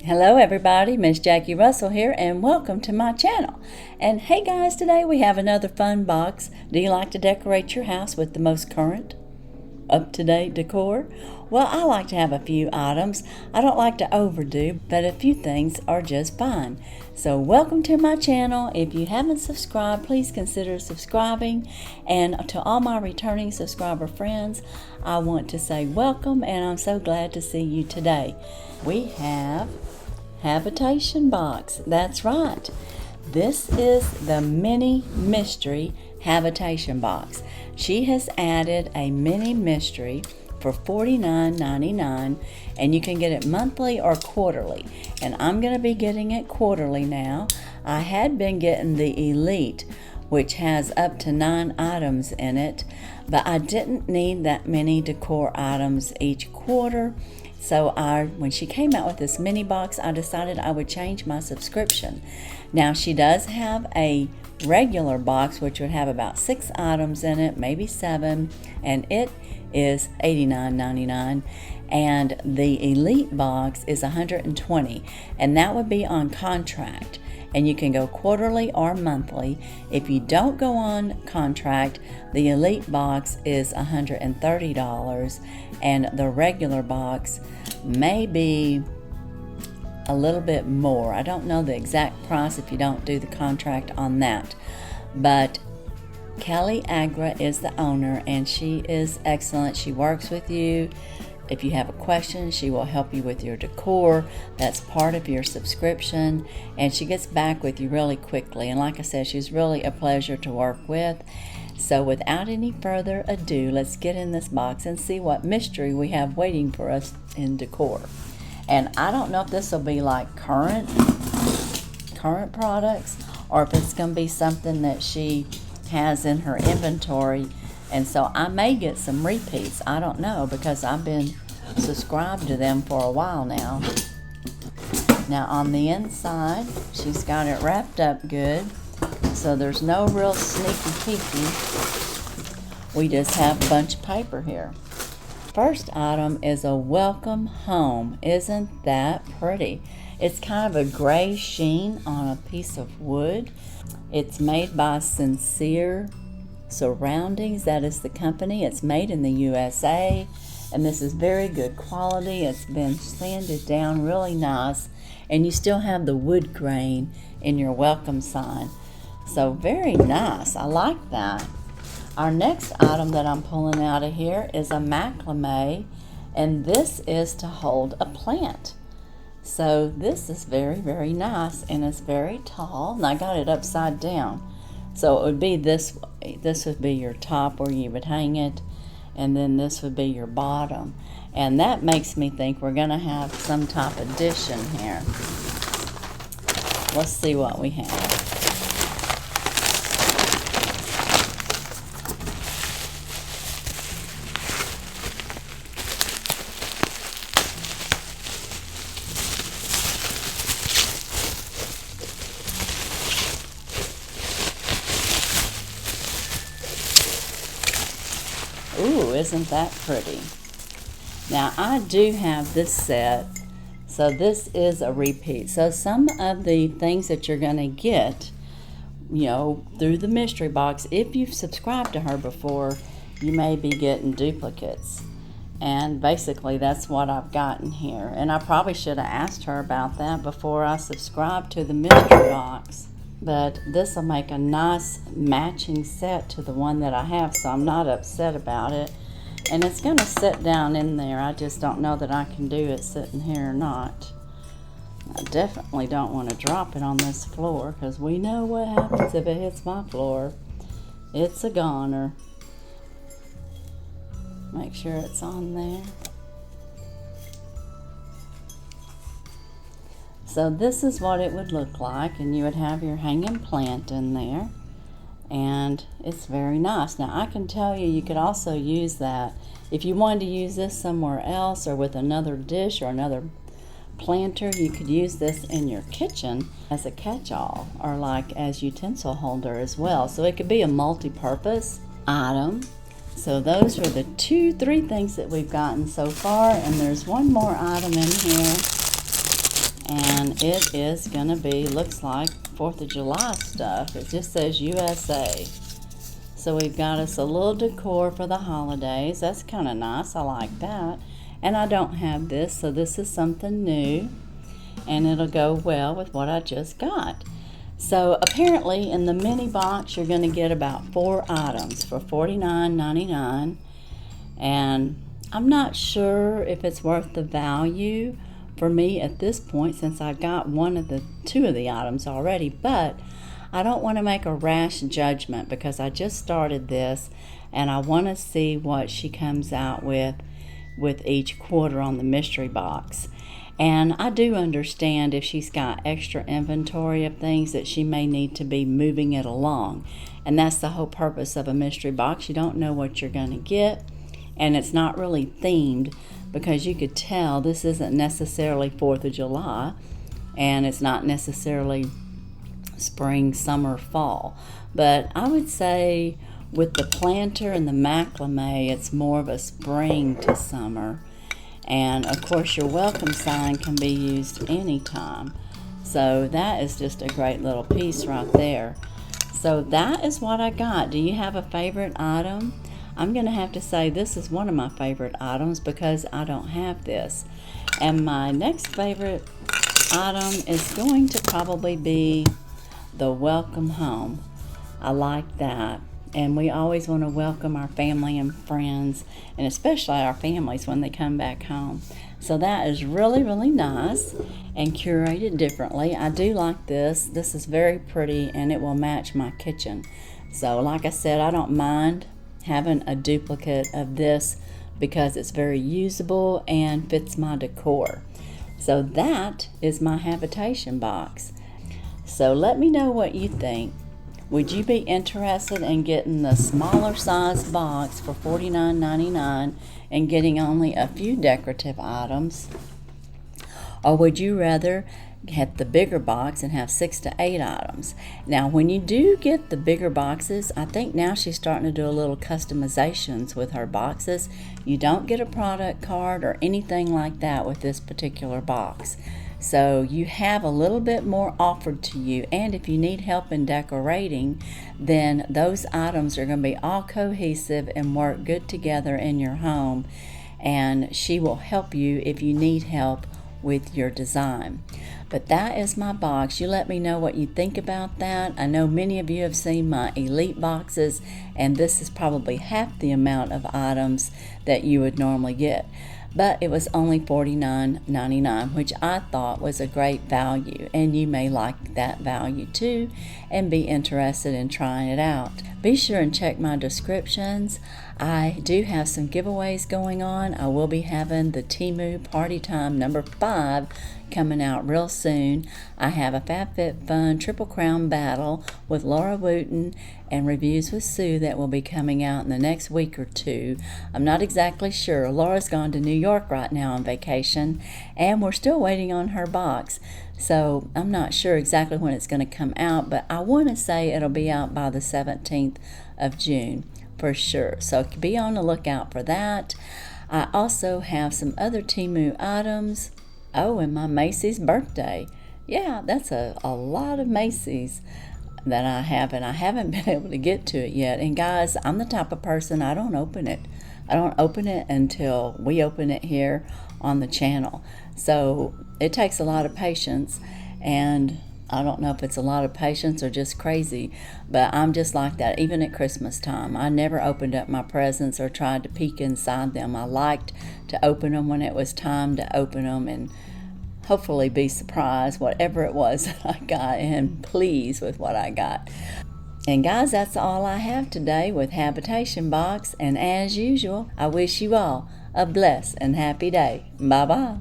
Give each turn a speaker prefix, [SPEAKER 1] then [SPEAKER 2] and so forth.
[SPEAKER 1] Hello everybody, Miss Jackie Russell here and welcome to my channel. And hey guys, today we have another fun box. Do you like to decorate your house with the most current, up-to-date decor? Well, I like to have a few items. I don't like to overdo, but a few things are just fine. So welcome to my channel. If you haven't subscribed, please consider subscribing. And to all my returning subscriber friends, I want to say welcome and I'm so glad to see you today. We have Habitation Box. That's right. This is the mini mystery Habitation Box. She has added a mini mystery for $49.99 and you can get it monthly or quarterly. And I'm going to be getting it quarterly now. I had been getting the Elite, which has up to 9 items in it, but I didn't need that many decor items each quarter. So when she came out with this mini box, I decided I would change my subscription. Now she does have a regular box which would have about 6 items in it, maybe 7, and it is $89.99. And the Elite box is $120, and that would be on contract. And you can go quarterly or monthly. If you don't go on contract, the Elite box is $130 and the regular box may be a little bit more. I don't know the exact price if you don't do the contract on that. But Kelly Agra is the owner and she is excellent. She works with you. If you have a question, she will help you with your decor. That's part of your subscription, and she gets back with you really quickly. And like I said, she's really a pleasure to work with. So without any further ado, let's get in this box and see what mystery we have waiting for us in decor. And I don't know if this will be like current products or if it's going to be something that she has in her inventory. And so I may get some repeats. I don't know, because I've been subscribed to them for a while now. Now on the inside, she's got it wrapped up good. So there's no real sneaky peeky. We just have a bunch of paper here. First item is a welcome home. Isn't that pretty? It's kind of a gray sheen on a piece of wood. It's made by Sincere Surroundings, that is the company. It's made in the USA, and this is very good quality. It's been sanded down really nice, and you still have the wood grain in your welcome sign. So very nice. I like that. Our next item that I'm pulling out of here is a macrame, and this is to hold a plant. So this is very, very nice, and it's very tall, and I got it upside down. So it would be this would be your top where you would hang it, and then this would be your bottom. And that makes me think we're going to have some type of addition here. Let's see what we have. Ooh, isn't that pretty? Now, I do have this set, so this is a repeat. So some of the things that you're going to get, you know, through the mystery box, if you've subscribed to her before, you may be getting duplicates. And basically, that's what I've gotten here. And I probably should have asked her about that before I subscribed to the mystery box. But this will make a nice matching set to the one that I have, so I'm not upset about it. And it's going to sit down in there. I just don't know that I can do it sitting here or not. I definitely don't want to drop it on this floor, because we know what happens if it hits my floor. It's a goner. Make sure it's on there. So this is what it would look like, and you would have your hanging plant in there, and it's very nice. Now I can tell you, you could also use that if you wanted to use this somewhere else or with another dish or another planter. You could use this in your kitchen as a catch-all or like as utensil holder as well. So it could be a multi-purpose item. So those are the 3 things that we've gotten so far, and there's one more item in here. And it is going to be, looks like 4th of July stuff. It just says USA. So we've got us a little decor for the holidays. That's kind of nice. I like that. And I don't have this, so this is something new. And it'll go well with what I just got. So apparently in the mini box, you're going to get about 4 items for $49.99. And I'm not sure if it's worth the value for me at this point, since I got 2 of the items already. But I don't want to make a rash judgment because I just started this and I want to see what she comes out with each quarter on the mystery box. And I do understand if she's got extra inventory of things that she may need to be moving it along. And that's the whole purpose of a mystery box. You don't know what you're going to get, and it's not really themed, because you could tell this isn't necessarily 4th of July, and it's not necessarily spring, summer, fall. But I would say with the planter and the macrame, it's more of a spring to summer. And of course your welcome sign can be used anytime. So that is just a great little piece right there. So that is what I got. Do you have a favorite item? I'm going to have to say this is one of my favorite items because I don't have this. And my next favorite item is going to probably be the welcome home. I like that. And we always want to welcome our family and friends, and especially our families when they come back home. So that is really, really nice and curated differently. I do like this. This is very pretty, and it will match my kitchen. So like I said, I don't mind having a duplicate of this because it's very usable and fits my decor. So that is my habitation box. So let me know what you think. Would you be interested in getting the smaller size box for $49.99 and getting only a few decorative items? Or would you rather get the bigger box and have 6 to 8 items? Now, when you do get the bigger boxes, I think now she's starting to do a little customizations with her boxes. You don't get a product card or anything like that with this particular box. So you have a little bit more offered to you, and if you need help in decorating, then those items are going to be all cohesive and work good together in your home, and she will help you if you need help with your design. But that is my box. You let me know what you think about that. I know many of you have seen my elite boxes, and this is probably half the amount of items that you would normally get. But it was only $49.99, which I thought was a great value, and you may like that value too and be interested in trying it out. Be sure and check my descriptions. I do have some giveaways going on. I will be having the Temu PartyTime number 5 coming out real soon. I have a FabFitFun Triple Crown Battle with Laura Wooten and Reviews with Sue that will be coming out in the next week or 2. I'm not exactly sure. Laura's gone to New York right now on vacation, and we're still waiting on her box. So I'm not sure exactly when it's going to come out, but I want to say it'll be out by the 17th of June for sure. So be on the lookout for that. I also have some other Temu items. Oh, and my Macy's birthday. Yeah, that's a lot of Macy's that I have, and I haven't been able to get to it yet. And guys, I'm the type of person, I don't open it. I don't open it until we open it here on the channel. So it takes a lot of patience, and I don't know if it's a lot of patience or just crazy, but I'm just like that. Even at Christmas time, I never opened up my presents or tried to peek inside them. I liked to open them when it was time to open them and hopefully be surprised whatever it was that I got and pleased with what I got. And guys, that's all I have today with Habitation Box, and as usual, I wish you all a blessed and happy day. Bye-bye.